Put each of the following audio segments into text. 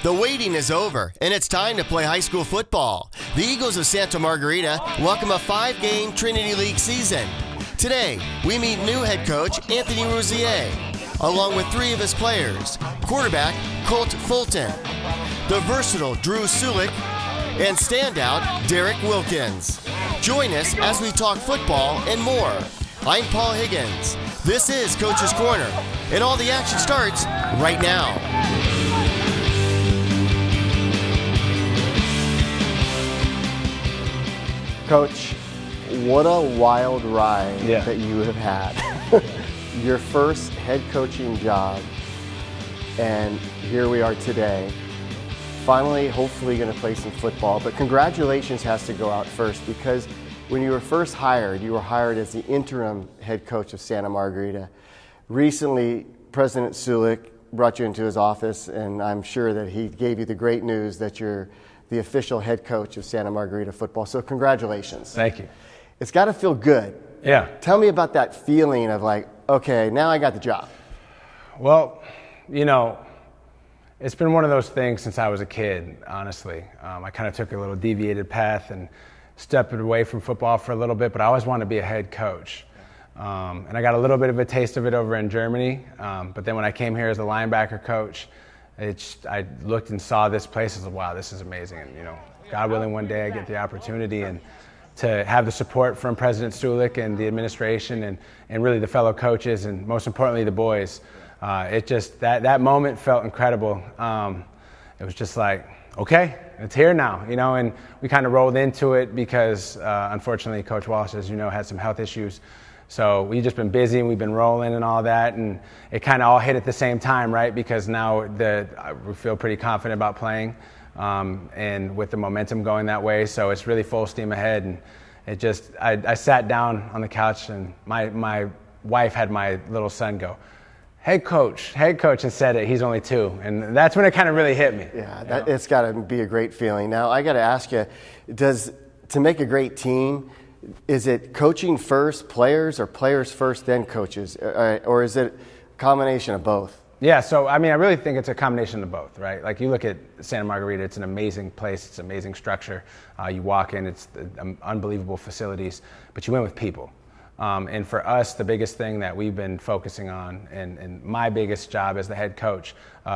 The waiting is over, and it's time to play high school football. The Eagles of Santa Margarita welcome a 5-game Trinity League season. Today, we meet new head coach Anthony Rouzier, along with 3 of his players, quarterback Colt Fulton, the versatile Drew Sulick, and standout Derek Wilkins. Join us as we talk football and more. I'm Paul Higgins. This is Coach's Corner, and all the action starts right now. Coach, what a wild ride that you have had. Your first head coaching job, and here we are today. Finally, hopefully going to play some football, but congratulations has to go out first, because when you were first hired, you were hired as the interim head coach of Santa Margarita. Recently, President Sullick brought you into his office, and I'm sure that he gave you the great news that you're the official head coach of Santa Margarita football. So congratulations. Thank you. It's got to feel good. Yeah. Tell me about that feeling of like, okay, now I got the job. Well, you know, it's been one of those things since I was a kid, honestly. I kind of took a little deviated path and stepped away from football for a little bit, but I always wanted to be a head coach. And I got a little bit of a taste of it over in Germany. But then when I came here as a linebacker coach, I looked and saw this place and said, wow, this is amazing. And, you know, God willing, one day I get the opportunity and to have the support from President Sulick and the administration and really the fellow coaches and most importantly, the boys. It just, that moment felt incredible. It was just like, okay, it's here now, you know, and we kind of rolled into it because unfortunately Coach Walsh, as you know, had some health issues. So we've just been busy and we've been rolling and all that, and it kind of all hit at the same time, right? Because now we feel pretty confident about playing, and with the momentum going that way, so it's really full steam ahead. And it just, I sat down on the couch and my wife had my little son go, head coach, and said it. He's only 2, and that's when it kind of really hit me. Yeah, it's got to be a great feeling. Now I got to ask you, to make a great team, is it coaching first, players, or players first, then coaches? Or is it a combination of both? Yeah, so I mean, I really think it's a combination of both, right? Like you look at Santa Margarita, it's an amazing place, it's an amazing structure. You walk in, it's unbelievable facilities, but you win with people. And for us, the biggest thing that we've been focusing on, and my biggest job as the head coach,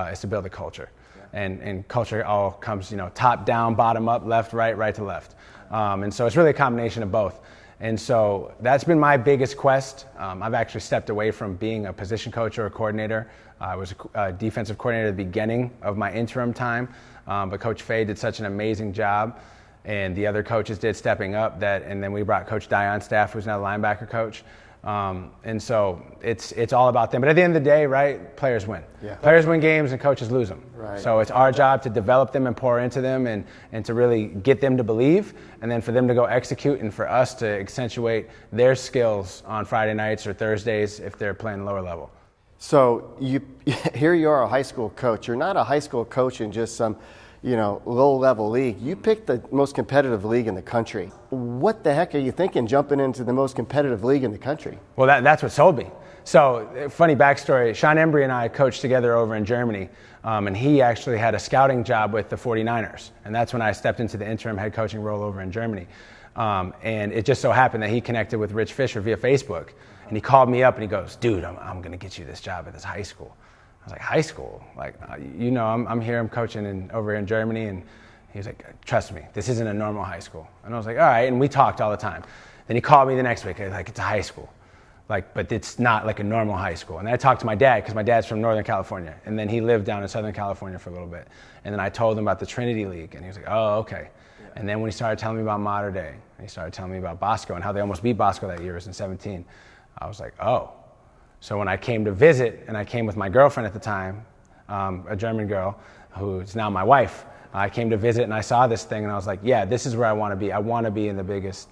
is to build a culture. And culture all comes, you know, top down, bottom up, left, right to left. And so it's really a combination of both. And so that's been my biggest quest. I've actually stepped away from being a position coach or a coordinator. I was a defensive coordinator at the beginning of my interim time, but Coach Fay did such an amazing job, and the other coaches did stepping up and then we brought Coach Dye on staff, who's now the linebacker coach. And so it's all about them. But at the end of the day, right, players win. Yeah. Players win games and coaches lose them. Right. So it's our job to develop them and pour into them and to really get them to believe, and then for them to go execute, and for us to accentuate their skills on Friday nights or Thursdays if they're playing lower level. So here you are, a high school coach. You're not a high school coach in just some, you know, low-level league. You picked the most competitive league in the country. What the heck are you thinking jumping into the most competitive league in the country? Well, that's what sold me. So, funny backstory, Sean Embry and I coached together over in Germany, and he actually had a scouting job with the 49ers, and that's when I stepped into the interim head coaching role over in Germany. And it just so happened that he connected with Rich Fisher via Facebook, and he called me up and he goes, dude, I'm going to get you this job at this high school. I was like, high school? Like, you know, I'm here, I'm coaching over in Germany. And he was like, trust me, this isn't a normal high school. And I was like, all right. And we talked all the time. Then he called me the next week, like, it's a high school. Like, but it's not like a normal high school. And then I talked to my dad, because my dad's from Northern California. And then he lived down in Southern California for a little bit. And then I told him about the Trinity League. And he was like, oh, okay. Yeah. And then when he started telling me about Mater Dei, and he started telling me about Bosco and how they almost beat Bosco that year, it was in 17. I was like, oh. So when I came to visit, and I came with my girlfriend at the time, a German girl who's now my wife, I came to visit and I saw this thing and I was like, yeah, this is where I want to be. I want to be in the biggest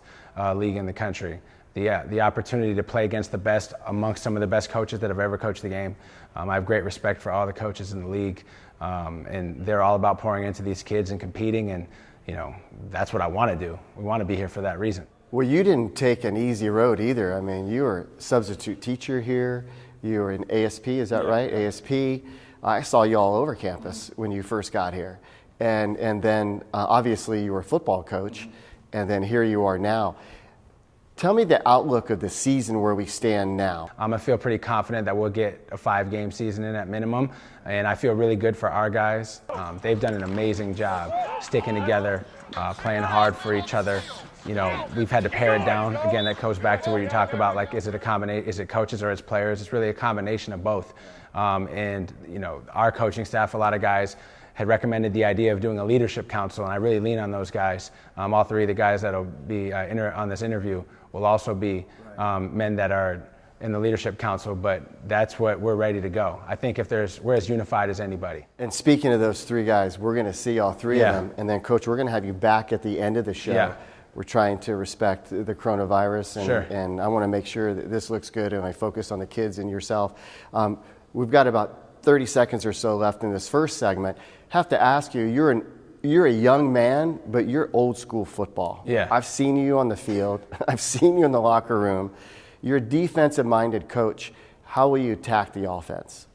league in the country. The opportunity to play against the best, amongst some of the best coaches that have ever coached the game. I have great respect for all the coaches in the league, and they're all about pouring into these kids and competing, and you know, that's what I want to do. We want to be here for that reason. Well, you didn't take an easy road either. I mean, you were a substitute teacher here. You were in ASP, is that right? ASP. I saw you all over campus when you first got here. And then obviously you were a football coach, and then here you are now. Tell me the outlook of the season where we stand now. I feel pretty confident that we'll get a 5-game season in at minimum, and I feel really good for our guys. They've done an amazing job sticking together, playing hard for each other. You know, we've had to pare it down. Again, that goes back to where you talk about, like, is it coaches or it's players? It's really a combination of both. And, you know, our coaching staff, a lot of guys had recommended the idea of doing a leadership council, and I really lean on those guys. All 3 of the guys that will be on this interview will also be men that are in the leadership council, but that's what we're ready to go. I think we're as unified as anybody. And speaking of those 3 guys, we're going to see all 3 of them, and then Coach, we're going to have you back at the end of the show. Yeah. We're trying to respect the coronavirus, and, sure. and I want to make sure that this looks good, and I focus on the kids and yourself. We've got about 30 seconds or so left in this first segment. Have to ask you, you're a young man, but you're old school football. Yeah. I've seen you on the field. I've seen you in the locker room. You're a defensive-minded coach. How will you attack the offense?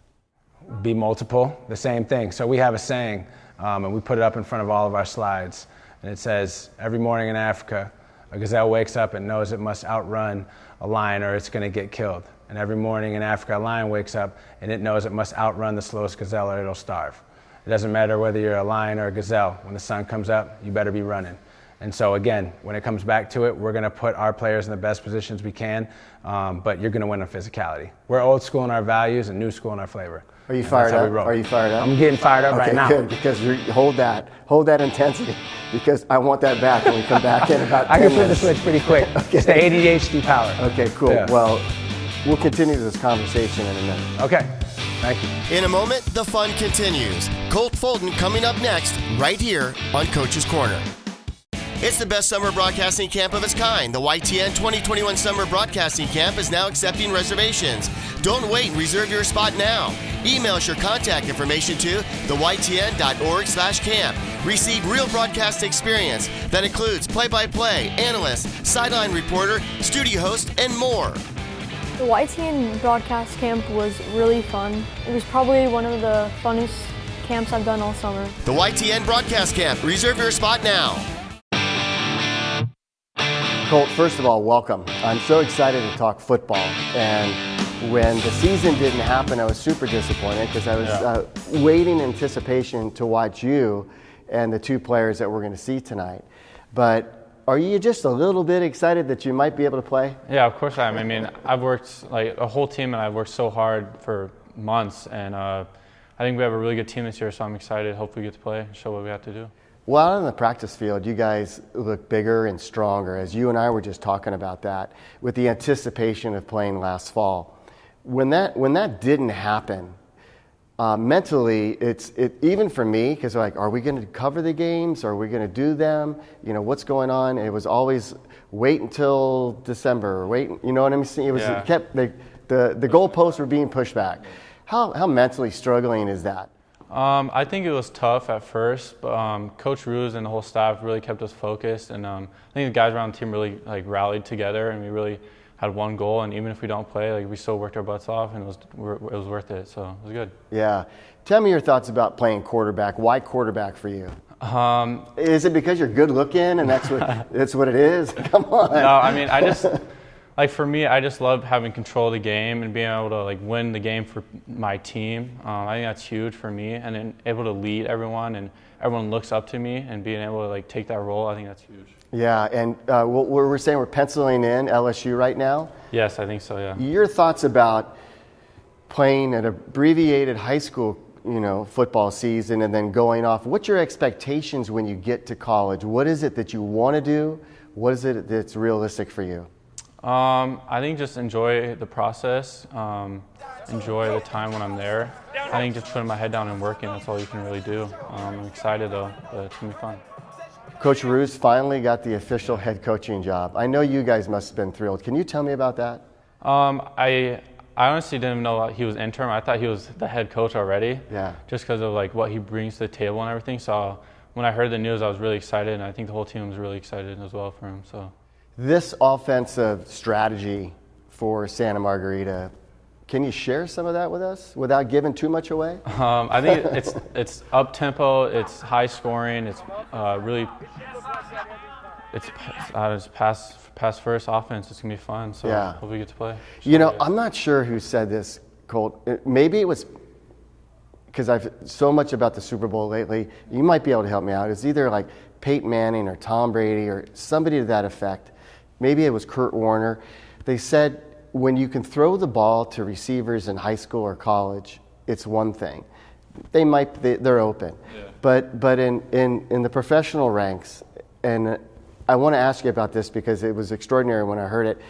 Be multiple, the same thing. So we have a saying, and we put it up in front of all of our slides, and it says, every morning in Africa, a gazelle wakes up and knows it must outrun a lion or it's going to get killed. And every morning in Africa, a lion wakes up and it knows it must outrun the slowest gazelle or it'll starve. It doesn't matter whether you're a lion or a gazelle. When the sun comes up, you better be running. And so again, when it comes back to it, we're going to put our players in the best positions we can, but you're going to win on physicality. We're old school in our values and new school in our flavor. Are you fired up? Are you fired up? I'm getting fired up right now. Okay, good, because hold that intensity, because I want that back when we come back in about 10 I can flip the minutes. switch pretty quick. Okay. It's the ADHD power. Okay, cool. Yeah. Well, we'll continue this conversation in a minute. Okay, thank you. In a moment, the fun continues. Colt Folden coming up next, right here on Coach's Corner. It's the best summer broadcasting camp of its kind. The YTN 2021 Summer Broadcasting Camp is now accepting reservations. Don't wait and reserve your spot now. Email us your contact information to theytn.org/camp. Receive real broadcast experience that includes play-by-play, analyst, sideline reporter, studio host, and more. The YTN broadcast camp was really fun. It was probably one of the funnest camps I've done all summer. The YTN Broadcast Camp. Reserve your spot now. Colt, first of all, welcome. I'm so excited to talk football. And when the season didn't happen, I was super disappointed because I was waiting in anticipation to watch you and the 2 players that we're going to see tonight. But are you just a little bit excited that you might be able to play? Yeah, of course I am. I mean, I've worked like a whole team, and I've worked so hard for months. And I think we have a really good team this year, so I'm excited. Hopefully we get to play and show what we have to do. Well, out on the practice field, you guys look bigger and stronger, as you and I were just talking about that, with the anticipation of playing last fall. When that didn't happen, mentally, even for me, because like, are we going to cover the games? Are we going to do them? You know, what's going on? It was always wait until December, or wait. You know what I'm saying? It was it kept the goalposts were being pushed back. How mentally struggling is that? I think it was tough at first, but Coach Rouzier and the whole staff really kept us focused, and I think the guys around the team really rallied together, and we really had one goal. And even if we don't play, we still worked our butts off, and it was worth it. So it was good. Yeah. Tell me your thoughts about playing quarterback. Why quarterback for you? Is it because you're good looking and that's what it is? Come on. No, I mean, I just. For me, I just love having control of the game and being able to win the game for my team. I think that's huge for me, and then able to lead everyone and everyone looks up to me and being able to take that role. I think that's huge. Yeah, and we're saying we're penciling in LSU right now. Yes, I think so. Yeah. Your thoughts about playing an abbreviated high school, football season and then going off. What's your expectations when you get to college? What is it that you want to do? What is it that's realistic for you? I think just enjoy the process, enjoy the time when I'm there. I think just putting my head down and working, that's all you can really do. I'm excited though, but it's going to be fun. Coach Rouzier finally got the official head coaching job. I know you guys must have been thrilled. Can you tell me about that? I honestly didn't know he was interim. I thought he was the head coach already. Yeah. Just because of what he brings to the table and everything. So when I heard the news, I was really excited, and I think the whole team was really excited as well for him. So. This offensive strategy for Santa Margarita, Can you share some of that with us without giving too much away? I think it's up tempo, it's high scoring, it's really it's pass first offense. It's gonna be fun. So hope we get to play. I'm not sure who said this, Colt. Maybe it was because I've so much about the Super Bowl lately. You might be able to help me out. It's either like Peyton Manning or Tom Brady or somebody to that effect. Maybe it was Kurt Warner. They said, when you can throw the ball to receivers in high school or college, it's one thing. They're open. Yeah. But in the professional ranks, and I want to ask you about this because it was extraordinary when I heard it.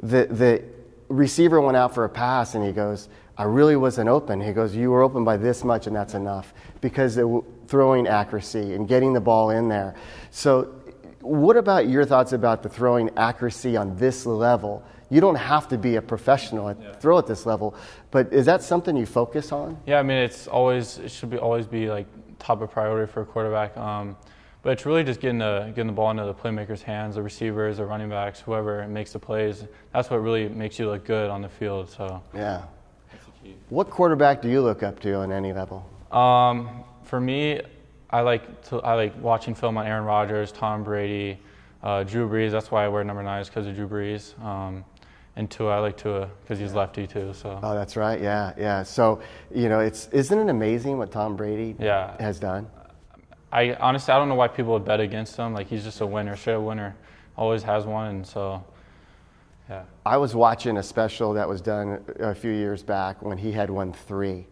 The receiver went out for a pass and he goes, I really wasn't open. He goes, you were open by this much and that's enough, because throwing accuracy and getting the ball in there. So what about your thoughts about the throwing accuracy on this level? You don't have to be a professional throw at this level, but is that something you focus on? Yeah, I mean, it should always be like top of priority for a quarterback. But it's really just getting the ball into the playmakers' hands, the receivers, the running backs, whoever makes the plays. That's what really makes you look good on the field. So yeah. That's the key. What quarterback do you look up to on any level? For me, I like watching film on Aaron Rodgers, Tom Brady, Drew Brees. That's why I wear number 9, is because of Drew Brees. And Tua, I like Tua because he's lefty too. So. Oh, that's right. Yeah. So, isn't it amazing what Tom Brady has done? I honestly, I don't know why people would bet against him. Like, he's just a winner, straight up winner. Always has one, and so, yeah. I was watching a special that was done a few years back when he had won 3,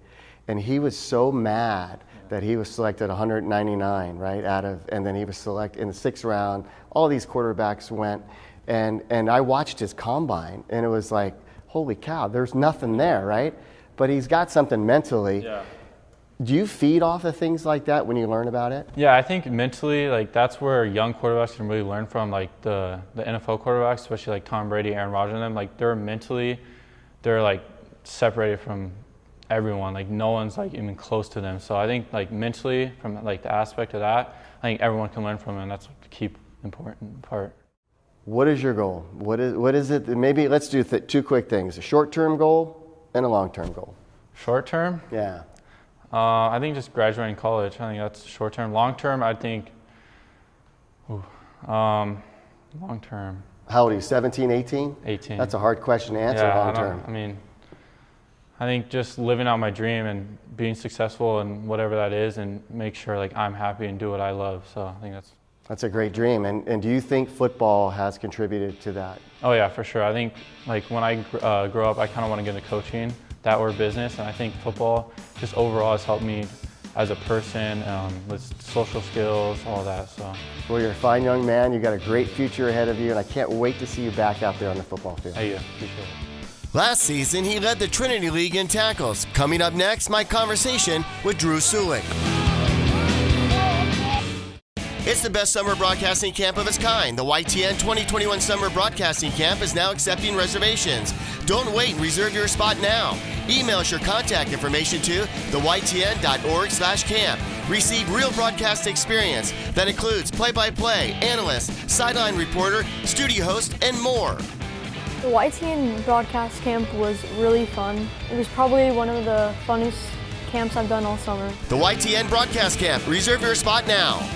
and he was so mad that he was selected 199, right, and then he was selected in the 6th round. All these quarterbacks went. And I watched his combine, and it was like, holy cow, there's nothing there, right? But he's got something mentally. Yeah. Do you feed off of things like that when you learn about it? Yeah, I think mentally, like, that's where young quarterbacks can really learn from, like the NFL quarterbacks, especially like Tom Brady, Aaron Rodgers, and them. Like, they're like separated from everyone. Like, no one's like even close to them. So I think, like, mentally, from like the aspect of that, I think everyone can learn from it, and that's the key important part. What is your goal? What is it? Maybe let's do 2 quick things: a short-term goal and a long-term goal. Short term? Yeah. I think just graduating college. I think that's short term. Long term, I think. Long term. How old are you? 17, 18? 18. That's a hard question to answer. Long term. I think just living out my dream and being successful in whatever that is, and make sure like I'm happy and do what I love. So I think that's a great dream. And do you think football has contributed to that? Oh yeah, for sure. I think like when I grow up, I kind of want to get into coaching, that or business, and I think football just overall has helped me as a person with social skills, all that. So. Well, you're a fine young man. You've got a great future ahead of you, and I can't wait to see you back out there on the football field. Thank you. Appreciate it. Last season, he led the Trinity League in tackles. Coming up next, my conversation with Drew Sulick. It's the best summer broadcasting camp of its kind. The YTN 2021 Summer Broadcasting Camp is now accepting reservations. Don't wait and reserve your spot now. Email us your contact information to theytn.org/camp. Receive real broadcast experience that includes play-by-play, analyst, sideline reporter, studio host, and more. The YTN broadcast camp was really fun. It was probably one of the funnest camps I've done all summer. The YTN broadcast camp. Reserve your spot now.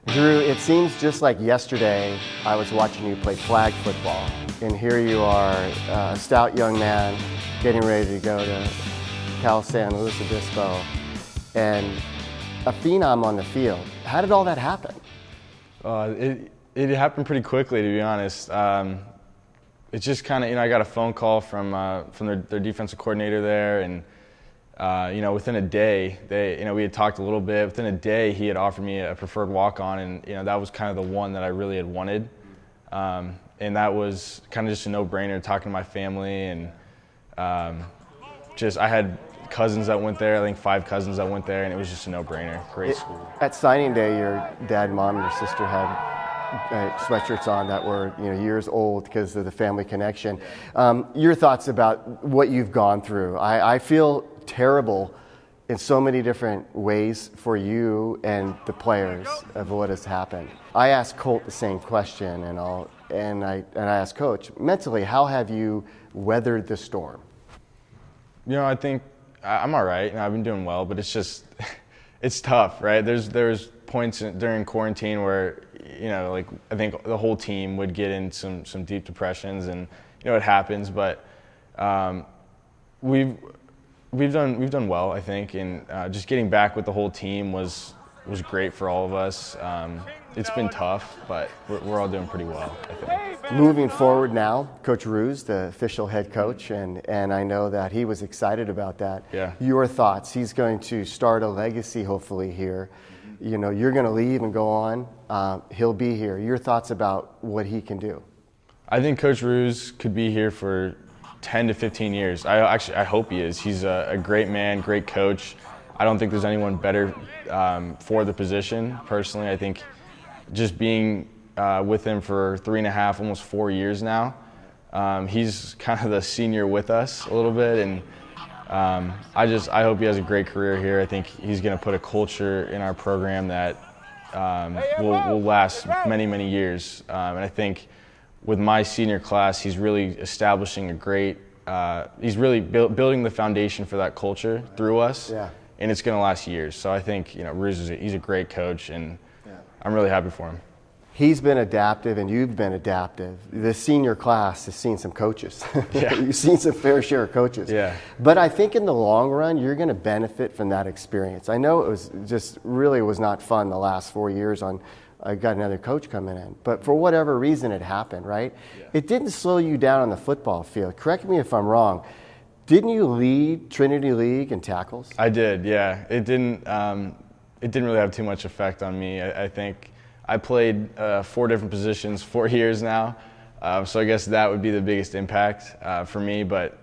Drew, it seems just like yesterday I was watching you play flag football, and here you are, a stout young man getting ready to go to Cal San Luis Obispo, and a phenom on the field. How did all that happen? It happened pretty quickly, to be honest. It's just kind of, I got a phone call from their defensive coordinator there, and within a day, we had talked a little bit. Within a day, he had offered me a preferred walk-on, and that was kind of the one that I really had wanted. And that was kind of just a no-brainer, talking to my family, and I had cousins that went there. I think 5 cousins that went there, and it was just a no-brainer. Great school. At signing day, your dad, mom, and your sister had sweatshirts on that were years old because of the family connection. Your thoughts about what you've gone through? I feel terrible in so many different ways for you and the players of what has happened. I asked Colt the same question, and I'll and I asked Coach, mentally, how have you weathered the storm? I think I'm all right. I've been doing well, but it's just, it's tough, right? There's points during quarantine where, like I think the whole team would get in some deep depressions, and it happens. But we've done well, I think, and just getting back with the whole team was great for all of us. It's been tough, but we're all doing pretty well, I think. Moving forward now, Coach Rouzier, the official head coach, and I know that he was excited about that. Yeah. Your thoughts? He's going to start a legacy, hopefully, here. You're going to leave and go on. He'll be here. Your thoughts about what he can do? I think Coach Rouzier could be here for 10 to 15 years. I hope he is. He's a great man, great coach. I don't think there's anyone better for the position. Personally, I think just being with him for 3.5, almost 4 years now, he's kind of the senior with us a little bit, and I hope he has a great career here. I think he's going to put a culture in our program that will last many, many years. And I think with my senior class, he's really establishing a great, he's really building the foundation for that culture through us. Yeah. And it's going to last years. So I think, Rouzier, he's a great coach, and I'm really happy for him. He's been adaptive, and you've been adaptive. The senior class has seen some coaches. Yeah. You've seen some fair share of coaches. Yeah. But I think in the long run, you're going to benefit from that experience. I know it was just really was not fun the last 4 years I got another coach coming in. But for whatever reason, it happened, right? Yeah. It didn't slow you down on the football field. Correct me if I'm wrong. Didn't you lead Trinity League in tackles? I did, yeah. It didn't really have too much effect on me. I think I played 4 different positions, 4 years now. So I guess that would be the biggest impact for me. But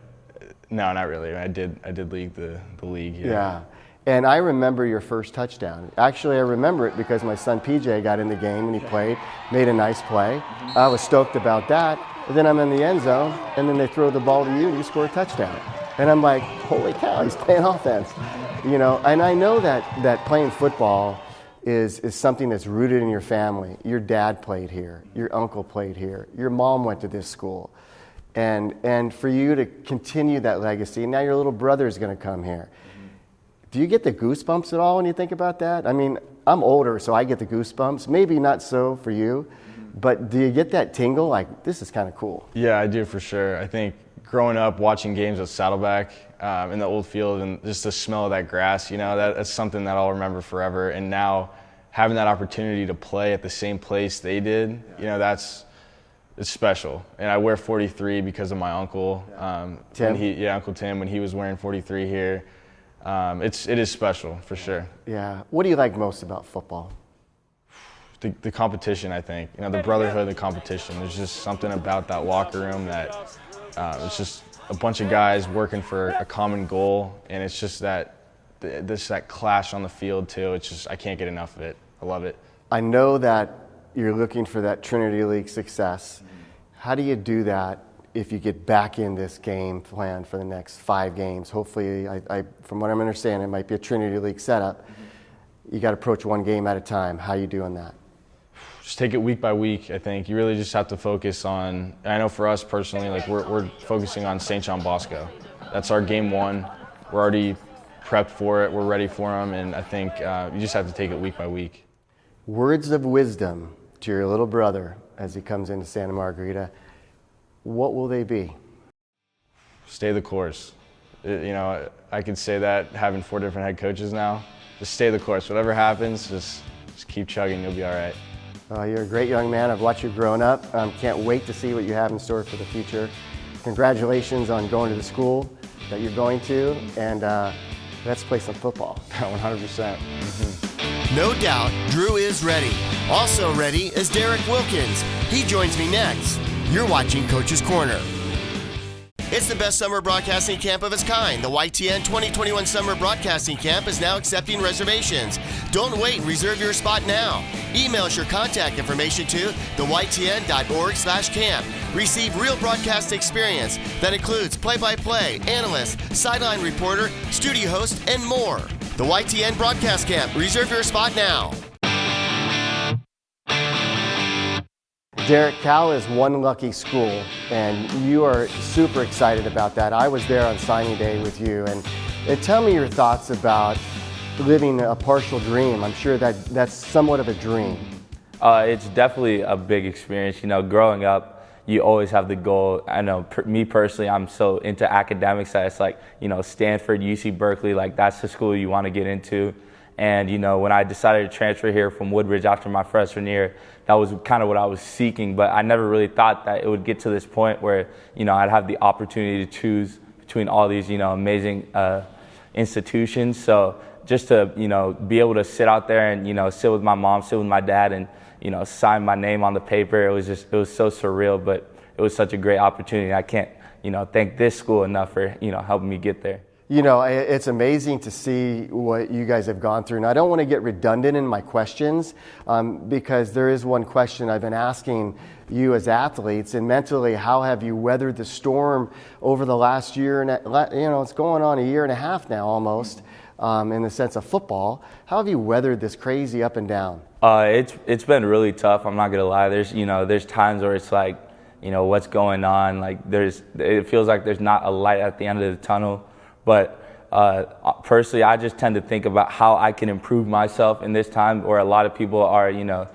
no, not really. I did lead the league. Yeah. And I remember your first touchdown. Actually, I remember it because my son PJ got in the game and he played, made a nice play. I was stoked about that. And then I'm in the end zone, and then they throw the ball to you, and you score a touchdown. And I'm like, holy cow, he's playing offense. And I know that playing football is something that's rooted in your family. Your dad played here. Your uncle played here. Your mom went to this school. And for you to continue that legacy, now your little brother is going to come here. Do you get the goosebumps at all when you think about that? I mean, I'm older, so I get the goosebumps. Maybe not so for you, but do you get that tingle? Like, this is kind of cool. Yeah, I do for sure. I think growing up watching games at Saddleback in the old field, and just the smell of that grass, that's something that I'll remember forever. And now having that opportunity to play at the same place they did, it's special. And I wear 43 because of my uncle. Tim? Uncle Tim, when he was wearing 43 here. It is special for sure. Yeah. What do you like most about football? The competition, I think. The brotherhood, the competition. There's just something about that locker room that it's just a bunch of guys working for a common goal, and it's just that clash on the field too. It's just, I can't get enough of it. I love it. I know that you're looking for that Trinity League success. How do you do that if you get back in this game plan for the next 5 games? Hopefully, from what I'm understanding, it might be a Trinity League setup. You got to approach one game at a time. How are you doing that? Just take it week by week, I think. You really just have to focus on, I know for us personally, like we're focusing on St. John Bosco. That's our game 1. We're already prepped for it. We're ready for them, and I think you just have to take it week by week. Words of wisdom to your little brother as he comes into Santa Margarita. What will they be? Stay the course. I could say that having 4 different head coaches now. Just stay the course. Whatever happens, just keep chugging. You'll be all right. You're a great young man. I've watched you growing up. Can't wait to see what you have in store for the future. Congratulations on going to the school that you're going to, and let's play some football. 100%. No doubt, Drew is ready. Also ready is Derek Wilkins. He joins me next. You're watching Coach's Corner. It's the best summer broadcasting camp of its kind. The YTN 2021 Summer Broadcasting Camp is now accepting reservations. Don't wait and reserve your spot now. Email us your contact information to theytn.org/camp. Receive real broadcast experience that includes play-by-play, analyst, sideline reporter, studio host, and more. The YTN Broadcast Camp. Reserve your spot now. Derek, Cal is one lucky school, and you are super excited about that. I was there on signing day with you, and tell me your thoughts about living a partial dream. I'm sure that's somewhat of a dream. It's definitely a big experience. You know, growing up, you always have the goal. I know me personally, I'm so into academics that it's like, you know, Stanford, UC Berkeley, like that's the school you want to get into. And, you know, when I decided to transfer here from Woodbridge after my freshman year, that was kind of what I was seeking. But I never really thought that it would get to this point where, you know, I'd have the opportunity to choose between all these, you know, amazing institutions. So just to, you know, be able to sit out there and, you know, sit with my mom, sit with my dad, and, you know, sign my name on the paper, it was so surreal, but it was such a great opportunity. I can't, you know, thank this school enough for, you know, helping me get there. You know, it's amazing to see what you guys have gone through. And I don't want to get redundant in my questions because there is one question I've been asking you as athletes, and mentally, how have you weathered the storm over the last year? And, you know, it's going on a year and a half now almost in the sense of football. How have you weathered this crazy up and down? It's been really tough. I'm not going to lie. There's times where it's like, you know, what's going on? Like it feels like there's not a light at the end of the tunnel. But personally, I just tend to think about how I can improve myself in this time where a lot of people are, you know,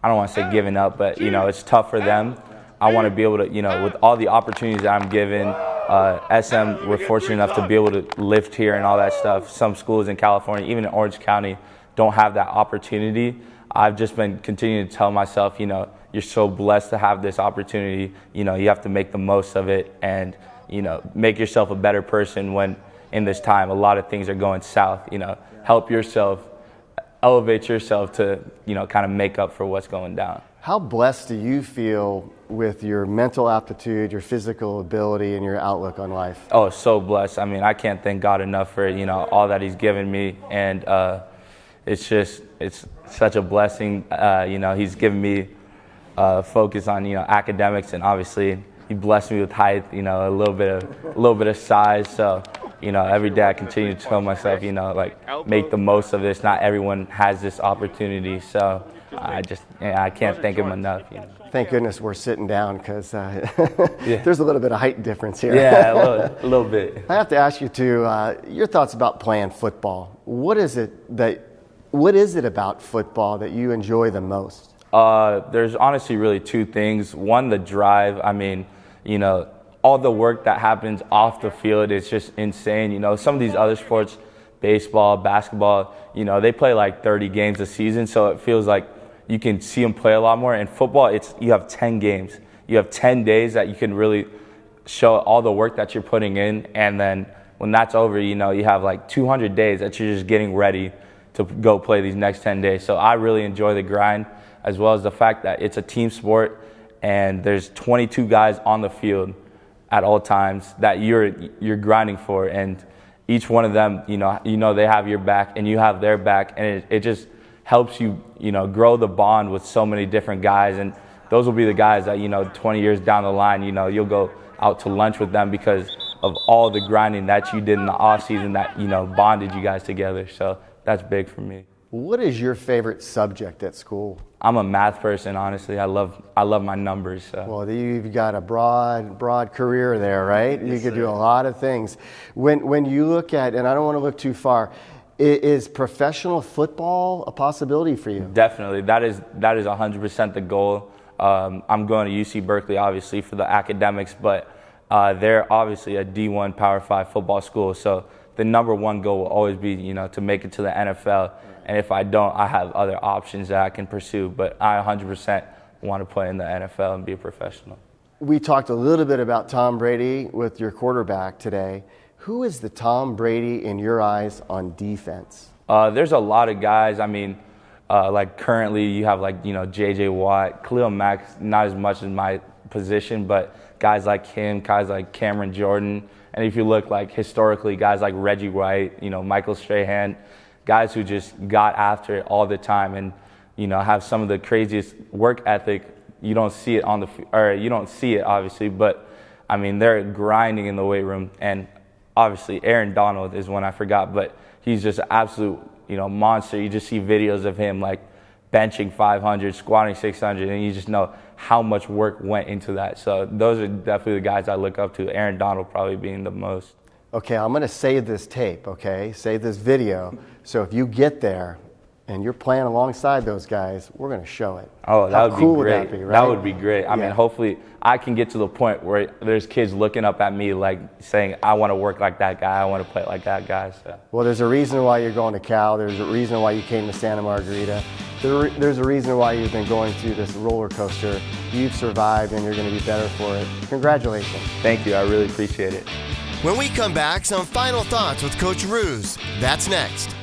I don't want to say giving up, but, you know, it's tough for them. I want to be able to, you know, with all the opportunities that I'm given, SM, we're fortunate enough to be able to live here and all that stuff. Some schools in California, even in Orange County, don't have that opportunity. I've just been continuing to tell myself, you know, you're so blessed to have this opportunity. You know, you have to make the most of it and, you know, make yourself a better person when in this time a lot of things are going south. You know, help yourself, elevate yourself to, you know, kind of make up for what's going down. How blessed do you feel with your mental aptitude, your physical ability, and your outlook on life? Oh, so blessed. I mean, I can't thank God enough for, you know, all that He's given me, and it's such a blessing. You know, He's given me focus on, you know, academics, and obviously He blessed me with height, you know, a little bit of size. So, you know, every day I continue to tell myself, you know, like, make the most of this. Not everyone has this opportunity. So I can't thank Him enough. You know. Thank goodness we're sitting down because there's a little bit of height difference here. Yeah, a little bit. I have to ask you too, your thoughts about playing football. What is it about football that you enjoy the most? There's honestly really two things. One, the drive. I mean, you know, all the work that happens off the field is just insane. You know, some of these other sports, baseball, basketball, you know, they play like 30 games a season, so it feels like you can see them play a lot more. In football, you have 10 games. You have 10 days that you can really show all the work that you're putting in, and then when that's over, you know, you have like 200 days that you're just getting ready to go play these next 10 days. So I really enjoy the grind, as well as the fact that it's a team sport and there's 22 guys on the field at all times that you're grinding for, and each one of them, you know they have your back and you have their back, and it just helps you, you know, grow the bond with so many different guys. And those will be the guys that, you know, 20 years down the line, you know, you'll go out to lunch with them because of all the grinding that you did in the off season that, you know, bonded you guys together. So that's big for me. What is your favorite subject at school? I'm a math person, honestly. I love my numbers. So. Well, you've got a broad career there, right? Yes, you could sir. do a lot of things. When you look at, and I don't want to look too far, is professional football a possibility for you? Definitely. That is 100% the goal. I'm going to UC Berkeley, obviously, for the academics, but they're obviously a D1 Power 5 football school. So the number one goal will always be, you know, to make it to the NFL. And if I don't, I have other options that I can pursue. But I 100% want to play in the NFL and be a professional. We talked a little bit about Tom Brady with your quarterback today. Who is the Tom Brady in your eyes on defense? There's a lot of guys. I mean, like currently you have like, you know, J.J. Watt, Khalil Mack, not as much as my position, but guys like him, guys like Cameron Jordan. And if you look like historically, guys like Reggie White, you know, Michael Strahan, guys who just got after it all the time and, you know, have some of the craziest work ethic. You don't see it you don't see it obviously, but I mean, they're grinding in the weight room. And obviously Aaron Donald is one I forgot, but he's just an absolute, you know, monster. You just see videos of him like benching 500, squatting 600, and you just know how much work went into that. So those are definitely the guys I look up to, Aaron Donald probably being the most. Okay, I'm going to save this tape, okay? Save this video. So if you get there and you're playing alongside those guys, we're going to show it. Oh, that would cool be great. Would that be, right? That would be great. I mean, hopefully I can get to the point where there's kids looking up at me like saying, I want to work like that guy, I want to play like that guy. So. Well, there's a reason why you're going to Cal. There's a reason why you came to Santa Margarita. There's a reason why you've been going through this roller coaster. You've survived and you're going to be better for it. Congratulations. Thank you. I really appreciate it. When we come back, some final thoughts with Coach Rouzier. That's next.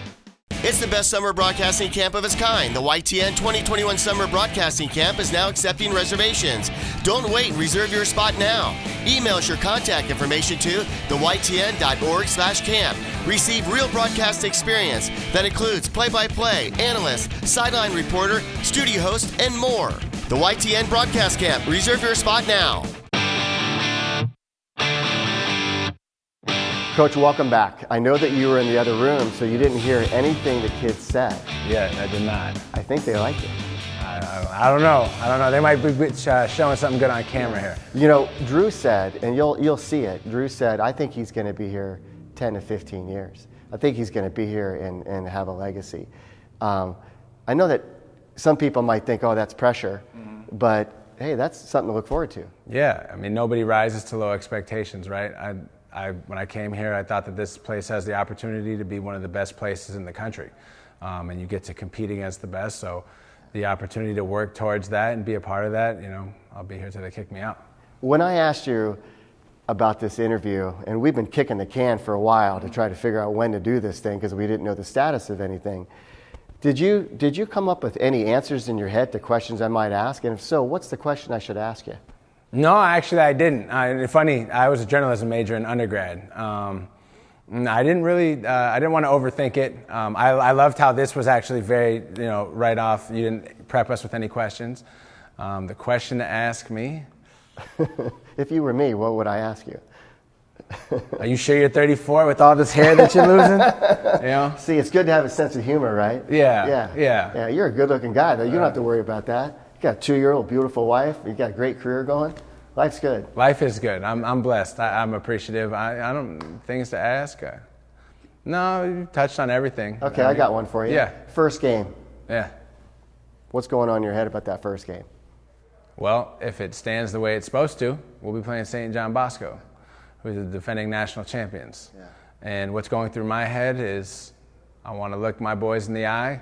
It's the best summer broadcasting camp of its kind. The YTN 2021 Summer Broadcasting Camp is now accepting reservations. Don't wait and reserve your spot now. Email us your contact information to theytn.org/camp. Receive real broadcast experience that includes play-by-play, analyst, sideline reporter, studio host, and more. The YTN Broadcast Camp. Reserve your spot now. Coach, welcome back. I know that you were in the other room, so you didn't hear anything the kids said. Yeah, I did not. I think they like it. I don't know. They might be showing something good on camera here. You know, Drew said, and you'll see it, Drew said, I think he's going to be here 10 to 15 years. I think he's going to be here and have a legacy. I know that some people might think, oh, that's pressure, but hey, that's something to look forward to. Yeah, I mean, nobody rises to low expectations, right? When I came here, I thought that this place has the opportunity to be one of the best places in the country. And you get to compete against the best. So the opportunity to work towards that and be a part of that, I'll be here till they kick me out. When I asked you about this interview, and we've been kicking the can for a while to try to figure out when to do this thing because we didn't know the status of anything, did you come up with any answers in your head to questions I might ask? And if so, what's the question I should ask you? No, actually I didn't. Funny, I was a journalism major in undergrad. I didn't want to overthink it. I loved how this was actually very, right off. You didn't prep us with any questions. The question to ask me. If you were me, what would I ask you? Are you sure you're 34 with all this hair that you're losing? See, it's good to have a sense of humor, right? Yeah. You're a good-looking guy, though. You don't have to worry about that. You got a 2-year-old beautiful wife. You got a great career going. Life's good. Life is good. I'm blessed. I'm appreciative. I don't things to ask. No, you touched on everything. Okay, I got one for you. Yeah. First game. Yeah. What's going on in your head about that first game? Well, if it stands the way it's supposed to, we'll be playing St. John Bosco, who's the defending national champions. Yeah. And what's going through my head is I want to look my boys in the eye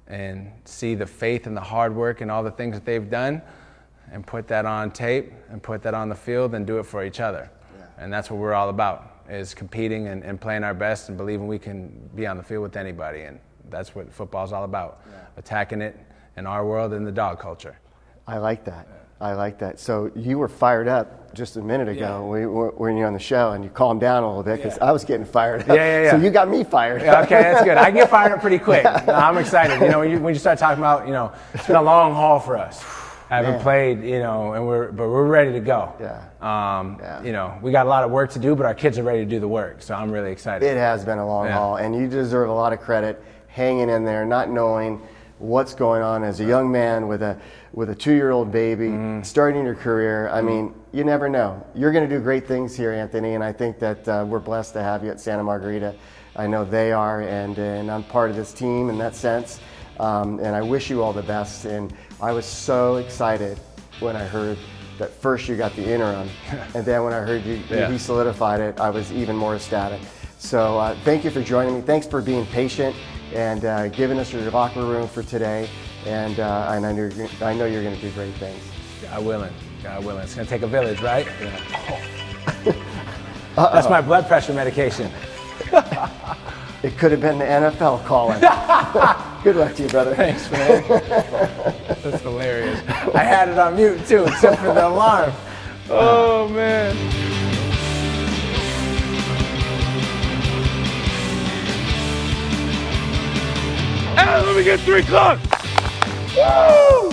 and see the faith and the hard work and all the things that they've done and put that on tape and put that on the field and do it for each other. Yeah. And that's what we're all about, is competing and playing our best and believing we can be on the field with anybody. And that's what football's all about, attacking it in our world and the dog culture. I like that. I like that. So you were fired up just a minute ago when you were on the show, and you calmed down a little bit because I was getting fired up. Yeah. So you got me fired up. Okay, that's good. I get fired up pretty quick. No, I'm excited. When you start talking about, it's been a long haul for us. I haven't played, and we're ready to go. We got a lot of work to do, but our kids are ready to do the work. So I'm really excited. It has been a long haul, and you deserve a lot of credit hanging in there, not knowing what's going on as a young man with a 2-year-old baby, starting your career. I mean, you never know. You're going to do great things here, Anthony, and I think that we're blessed to have you at Santa Margarita. I know they are, and I'm part of this team in that sense. And I wish you all the best. And I was so excited when I heard that first you got the interim, and then when I heard he solidified it, I was even more ecstatic. So thank you for joining me. Thanks for being patient and giving us your locker room for today. And I know you're going to do great things. God willing. It's going to take a village, right? Yeah. That's my blood pressure medication. It could have been the NFL calling. Good luck to you, brother. Thanks, man. That's hilarious. I had it on mute, too, except for the alarm. Oh, man. Hey, let me get 3 o'clock. Woo!